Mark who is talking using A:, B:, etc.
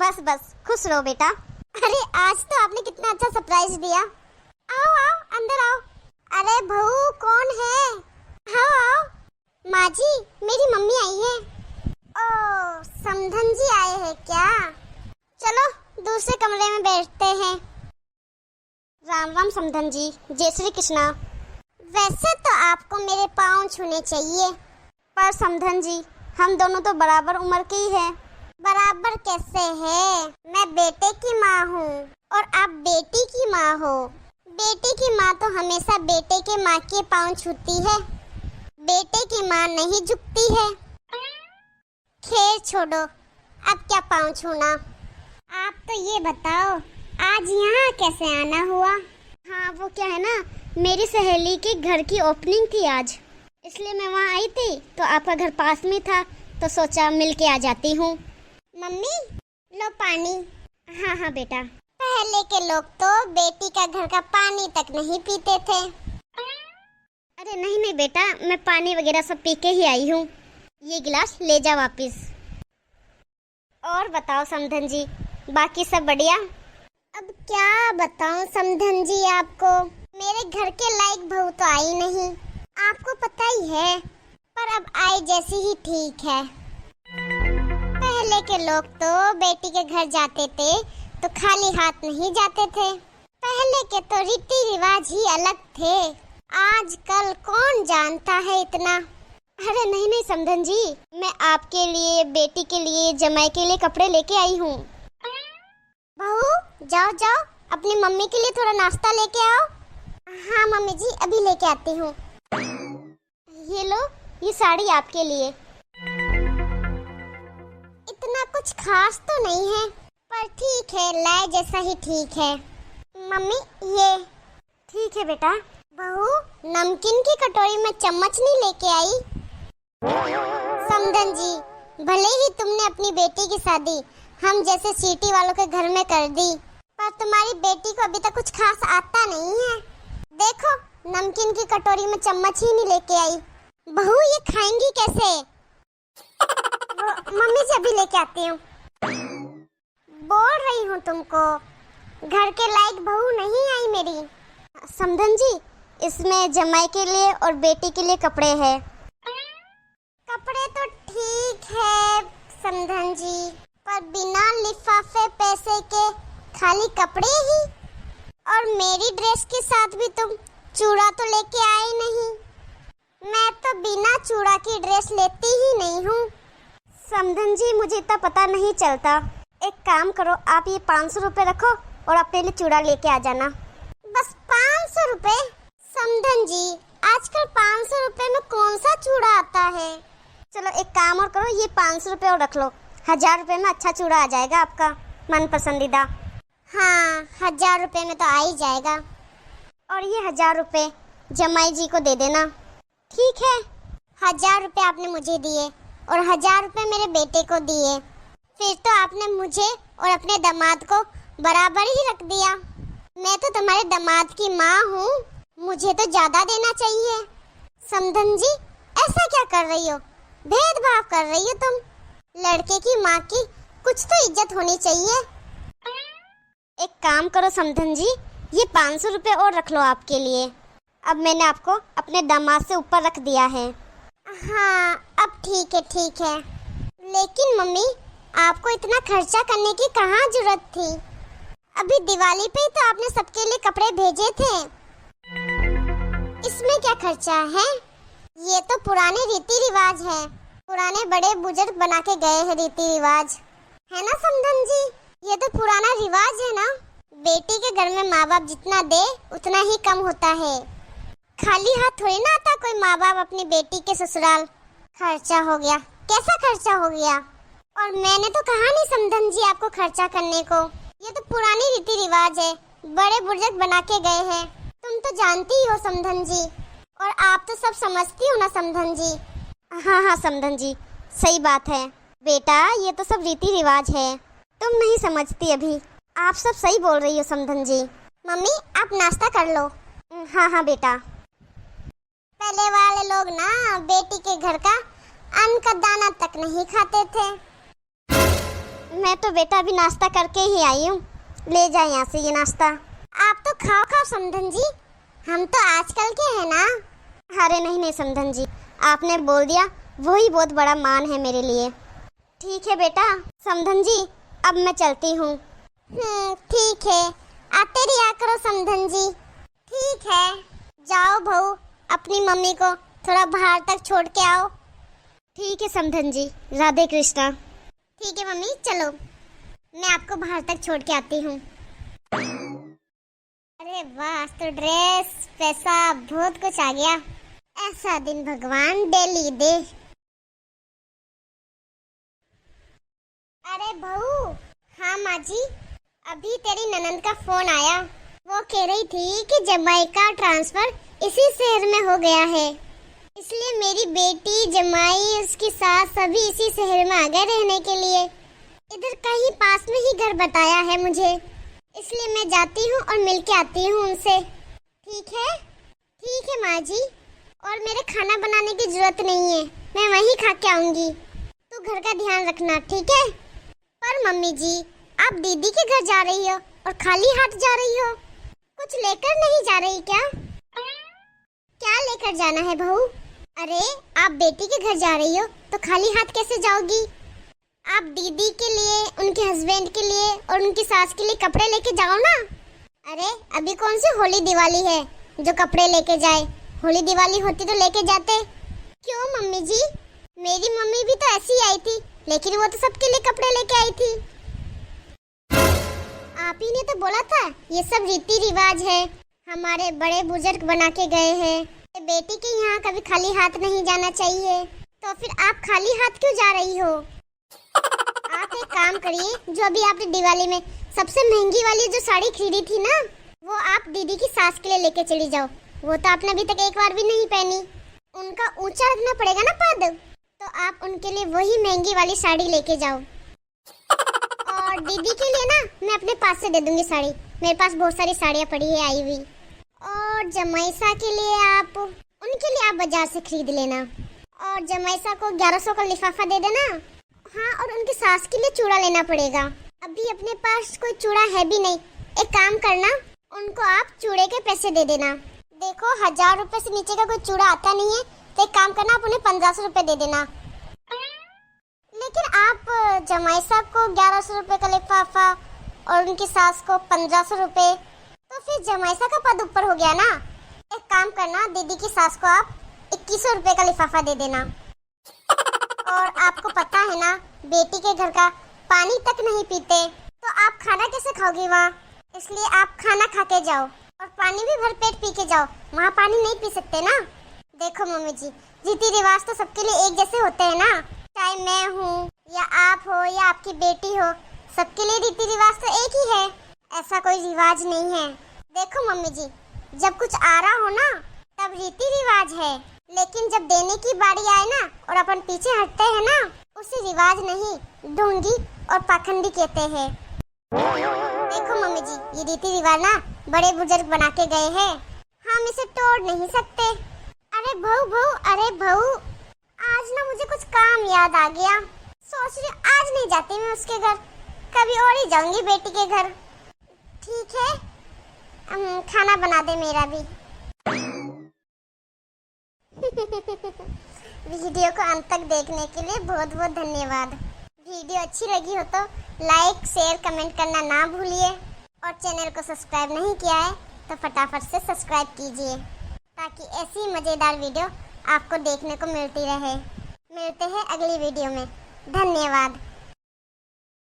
A: बस बस खुश रहो बेटा। अरे आज तो आपने कितना अच्छा सरप्राइज दिया। आओ आओ अंदर आओ। अरे बहू कौन है? आओ आओ। माँ जी मेरी मम्मी आई है। ओ समधन जी आए हैं क्या? चलो दूसरे कमरे में बैठते हैं। राम राम समधन जी, जय श्री कृष्णा। वैसे तो आपको मेरे पाँव छूने चाहिए, पर समधन जी हम दोनों तो बराबर उम्र के ही हैं। बराबर कैसे है? मैं बेटे की माँ हूँ और आप बेटी की माँ हो। बेटे की माँ तो हमेशा बेटे के माँ के पाँव छूती है, बेटे की माँ नहीं झुकती है। खैर छोड़ो, अब क्या पाँव छूना। आप तो ये बताओ आज यहाँ कैसे आना हुआ? हाँ वो क्या है ना, मेरी सहेली के घर की ओपनिंग थी आज, इसलिए मैं वहाँ आई थी तो आपका घर पास में था तो सोचा मिल के आ जाती हूँ। मम्मी लो पानी। हाँ हाँ बेटा। पहले के लोग तो बेटी का घर का पानी तक नहीं पीते थे। अरे नहीं नहीं बेटा, मैं पानी वगैरह सब पी के ही आई हूँ। ये गिलास ले जा वापिस। और बताओ समधन जी, बाकी सब बढ़िया? अब क्या बताऊं समधन जी आपको, मेरे घर के लायक बहू तो आई नहीं, आपको पता ही है, पर अब आई जैसी ही ठीक है। पहले के लोग तो बेटी के घर जाते थे तो खाली हाथ नहीं जाते थे। पहले के तो रीति रिवाज ही अलग थे, आजकल कौन जानता है इतना। अरे नहीं नहीं समधन जी, मैं आपके लिए, बेटी के लिए, जमाई के लिए कपड़े लेके आई हूँ। बहू जाओ जाओ अपनी मम्मी के लिए थोड़ा नाश्ता लेके आओ। हाँ मम्मी जी अभी लेके आती हूँ। ये लो, ये साड़ी आपके लिए। इतना कुछ खास तो नहीं है, पर ठीक है, लाए जैसा ही ठीक है। मम्मी ये ठीक है बेटा। बहू नमकीन की कटोरी में चम्मच नहीं लेके आई? समधन जी भले ही तुमने अपनी बेटी की शादी हम जैसे सिटी वालों के घर में कर दी, पर तुम्हारी बेटी को अभी तक कुछ खास आता नहीं है। देखो नमकीन की कटोरी में चम्मच ही नहीं लेके आई। बहू ये खाएंगी कैसे? मम्मी जी अभी लेके आती हूँ। बोल रही हूँ तुमको, घर के लायक बहू नहीं आई मेरी। समधन जी इसमें जमाई के लिए और बेटी के लिए कपड़े हैं। कपड़े तो ठीक है समधन जी, पर बिना लिफाफे पैसे के खाली कपड़े ही, और मेरी ड्रेस के साथ भी तुम चूड़ा तो लेके आए नहीं। मैं तो बिना चूड़ा की ड्रेस लेती ही नहीं हूँ। समधन जी मुझे इतना पता नहीं चलता, एक काम करो आप ये 500 रुपये रखो और अपने लिए चूड़ा लेके आ जाना। बस 500 रुपये? समधन जी आजकल 500 रुपये में कौन सा चूड़ा आता है। चलो एक काम और करो, ये 500 रुपये और रख लो, 1000 रुपये में अच्छा चूड़ा आ जाएगा आपका मन पसंदीदा। हाँ 1000 रुपये में तो आ ही जाएगा। और ये 1000 रुपये जमाई जी को दे देना। ठीक है, 1000 रुपये आपने मुझे दिए और 1000 रुपये मेरे बेटे को दिए, फिर तो आपने मुझे और अपने दामाद को बराबर ही रख दिया। मैं तो तुम्हारे दामाद की माँ हूँ, मुझे तो ज्यादा देना चाहिए। समधन जी ऐसा क्या कर रही हो, भेदभाव कर रही हो तुम। लड़के की माँ की कुछ तो इज्जत होनी चाहिए। एक काम करो समधन जी, ये 500 रुपये और रख लो आपके लिए, अब मैंने आपको अपने दामाद से ऊपर रख दिया है। हाँ अब ठीक है, लेकिन मम्मी आपको इतना खर्चा करने की कहाँ जरूरत थी? अभी दिवाली पे ही तो आपने सबके लिए कपड़े भेजे थे, इसमें क्या खर्चा है? ये तो पुराने रीति रिवाज है, पुराने बड़े बुजुर्ग बना के गए हैं रीति रिवाज, है ना समधन जी? ये तो पुराना रिवाज है ना, बेटी के घर में माँ बाप जितना दे उतना ही कम होता है। खाली हाथ थोड़ी ना आता कोई माँ बाप अपनी बेटी के ससुराल। खर्चा हो गया, कैसा खर्चा हो गया? और मैंने तो कहा नहीं समधन जी आपको खर्चा करने को, ये तो पुरानी रीति रिवाज है, बड़े बुजुर्ग बना के गए हैं, तुम तो जानती ही हो समधन जी, और आप तो सब समझती हो ना समधन जी। हाँ हाँ समधन जी सही बात है बेटा, ये तो सब रीति रिवाज है, तुम नहीं समझती अभी, आप सब सही बोल रही हो समधन जी। मम्मी आप नाश्ता कर लो। हाँ हाँ बेटा। पहले वाले लोग ना बेटी के घर का अन्न का दाना तक नहीं खाते थे। मैं तो बेटा अभी नाश्ता करके ही आई हूँ। ले जाए यहाँ से ये नाश्ता। आप तो खाओ खाओ समधन जी, हम तो आजकल के हैं ना। अरे नहीं नहीं समधन जी, आपने बोल दिया वही बहुत बड़ा मान है मेरे लिए। ठीक है बेटा समधन जी, अब मैं चलती हूँ। ठीक है, आते रिया करो समधन जी। ठीक है, जाओ बहू, अपनी मम्मी को थोड़ा बाहर तक छोड़ के आओ। ठीक है समधन जी, राधे कृष्णा। ठीक है मम्मी, चलो मैं आपको बाहर तक छोड़ के आती हूँ। अरे वाह, आज तो ड्रेस, पैसा, बहुत कुछ आ गया। ऐसा दिन भगवान डेली दे। अरे बहू। हाँ माँ जी, अभी तेरी ननंद का फोन आया। वो कह रही थी कि जमाइका ट्रांसफर इसी शहर में हो गया है, इसलिए मेरी बेटी, जमाई, उसकी सास सभी इसी शहर में आ गए रहने के लिए। इधर कहीं पास में ही घर बताया है मुझे, इसलिए मैं जाती हूँ और मिल के आती हूँ उनसे। ठीक है? ठीक है माँ जी, और मेरे खाना बनाने की जरूरत नहीं है, मैं वहीं खा के आऊँगी। तू घर का ध्यान रखना, ठीक है? पर मम्मी जी, आप दीदी के घर जा रही हो और खाली हाथ जा रही हो, कुछ लेकर नहीं जा रही क्या? क्या लेकर जाना है बहू? अरे आप बेटी के घर जा रही हो तो खाली हाथ कैसे जाओगी? आप दीदी के लिए, उनके हस्बैंड के लिए और उनकी सास के लिए कपड़े लेके जाओ ना। अरे अभी कौन सी होली दिवाली है जो कपड़े लेके जाए? होली दिवाली होती तो लेके जाते। क्यों मम्मी जी? मेरी मम्मी भी तो ऐसी आई थी, लेकिन वो तो सबके लिए कपड़े लेके आई थी। आप ही ने तो बोला था ये सब रीति रिवाज है, हमारे बड़े बुजुर्ग बना के गए हैं, बेटी के यहाँ कभी खाली हाथ नहीं जाना चाहिए। तो फिर आप खाली हाथ क्यों जा रही हो? आप एक काम करिए, जो अभी आपने दिवाली में सबसे महंगी वाली जो साड़ी खरीदी थी ना, वो आप दीदी की सास के लिए लेके चली जाओ। वो तो आपने अभी तक एक बार भी नहीं पहनी, उनका ऊंचा रखना पड़ेगा ना पद, तो आप उनके लिए वही महंगी वाली साड़ी लेके जाओ। और दीदी के लिए ना मैं अपने पास से दे दूंगी साड़ी, मेरे पास बहुत सारी साड़ियाँ पड़ी है आई हुई। और जमाईसा के लिए आप, उनके लिए आप बाजार से खरीद लेना, और जमाईसा को 1100 का लिफाफा दे देना। हाँ, और उनकी सास के लिए चूड़ा लेना पड़ेगा। अभी अपने पास कोई चूड़ा है भी नहीं, एक काम करना, उनको आप चूड़े के पैसे दे देना। देखो 1000 रुपए से नीचे का कोई चूड़ा आता नहीं है, तो एक काम करना, आप उन्हें 1500 रुपए दे देना। लेकिन आप जमाईसा को 1100 रुपए का लिफाफा और उनकी सास को 1500 रुपए, तो फिर जमाईसा का पद ऊपर हो गया ना। एक काम करना, दीदी की सास को आप 2100 रुपए का लिफाफा दे देना। और आपको पता है ना, बेटी के घर का पानी तक नहीं पीते, तो आप खाना कैसे खाओगी वहाँ? इसलिए आप खाना खा के जाओ और पानी भी भर पेट पी के जाओ, वहाँ पानी नहीं पी सकते ना। देखो मम्मी जी, रीति रिवाज तो सबके लिए एक जैसे होते हैं ना, चाहे मैं हूँ या आप हो या आपकी बेटी हो, सबके लिए रीति रिवाज तो एक ही है, ऐसा कोई रिवाज नहीं है। देखो मम्मी जी, जब कुछ आ रहा हो ना तब रीति रिवाज है, लेकिन जब देने की बारी आए ना और अपन पीछे हटते हैं ना, उसे रिवाज नहीं, ढोंगी और पाखंडी कहते हैं। देखो मम्मी जी, ये रीति रिवाज ना बड़े बुजुर्ग बना के गए हैं, हम इसे तोड़ नहीं सकते। अरे बहू, अरे बहू, आज ना मुझे कुछ काम याद आ गया, सोच रही आज नहीं जाती मैं उसके घर, कभी और ही जाऊंगी बेटी के घर। ठीक है, खाना बना दे मेरा भी। वीडियो को अंत तक देखने के लिए बहुत बहुत धन्यवाद। वीडियो अच्छी लगी हो तो लाइक, शेयर, कमेंट करना ना भूलिए, और चैनल को सब्सक्राइब नहीं किया है तो फटाफट से सब्सक्राइब कीजिए, ताकि ऐसी मज़ेदार वीडियो आपको देखने को मिलती रहे। मिलते हैं अगली वीडियो में, धन्यवाद।